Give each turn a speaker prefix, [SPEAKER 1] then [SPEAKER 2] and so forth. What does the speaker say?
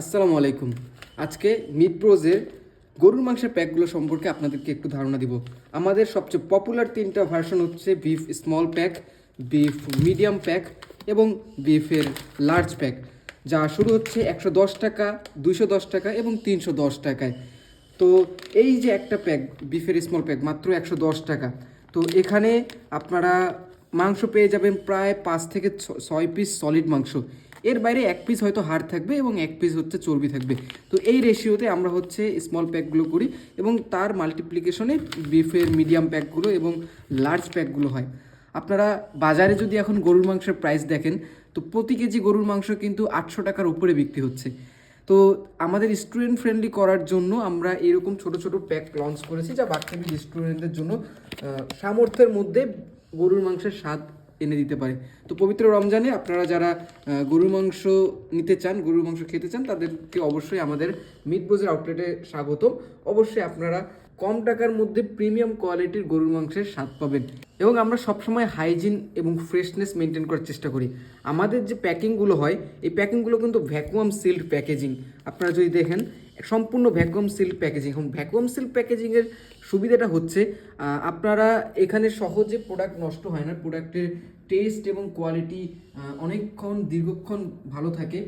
[SPEAKER 1] আসসালামু আলাইকুম। আজকে মিট ব্রোজের গরুর মাংসের প্যাকগুলো সম্পর্কে আপনাদেরকে একটু ধারণা দিব। আমাদের সবচেয়ে পপুলার 3টা ভার্সন হচ্ছে beef small pack, beef medium pack এবং বিফের লার্জ প্যাক, যা শুরু হচ্ছে 110 টাকা, 210 টাকা এবং 310 টাকায়। তো এই যে একটা প্যাক বিফের স্মল প্যাক মাত্র 110 টাকা। তো এখানে আপনারা মাংস পেয়ে যাবেন প্রায় 5 থেকে 6 পিস সলিড মাংস। এর বাইরে এক পিস হয়তো হাড় থাকবে এবং এক পিস হচ্ছে চর্বি থাকবে। তো এই রেশিওতে আমরা হচ্ছে স্মল প্যাকগুলো করি এবং তার মাল্টিপ্লিকেশনে বিফের মিডিয়াম প্যাকগুলো এবং লার্জ প্যাকগুলো হয়। আপনারা বাজারে যদি এখন গরুর মাংসের প্রাইস দেখেন, তো প্রতি কেজি গরুর মাংস কিন্তু 800 টাকার উপরে বিক্রি হচ্ছে। তো আমাদের স্টুডেন্ট ফ্রেন্ডলি করার জন্য আমরা এরকম ছোট ছোট প্যাক লঞ্চ করেছি, যা বাচ্চাদের স্টুডেন্টদের জন্য সামর্থ্যের মধ্যে গরুর মাংসের স্বাদ এনে দিতে পারে। তো পবিত্র রমজানে আপনারা যারা গরুর মাংস নিতে চান, গরুর মাংস খেতে চান, তাদেরকে অবশ্যই আমাদের মিট ব্রোজের আউটলেটে স্বাগতম। অবশ্যই আপনারা কম টাকার মধ্যে প্রিমিয়াম কোয়ালিটির গরুর মাংসের স্বাদ পাবেন এবং আমরা সবসময় হাইজিন এবং ফ্রেশনেস মেনটেন করার চেষ্টা করি। আমাদের যে প্যাকিংগুলো হয়, এই প্যাকিংগুলো কিন্তু ভ্যাকুয়াম সিল্ড প্যাকেজিং। আপনারা যদি দেখেন, সম্পূর্ণ ভ্যাকুয়াম সিল্ড প্যাকেজিং। এখন ভ্যাকুয়াম সিল্ড প্যাকেজিংয়ের সুবিধাটা হচ্ছে আপনারা এখানে সহজে প্রোডাক্ট নষ্ট হয় না, প্রোডাক্টের টেস্ট এবং কোয়ালিটি অনেকক্ষণ দীর্ঘক্ষণ ভালো থাকে।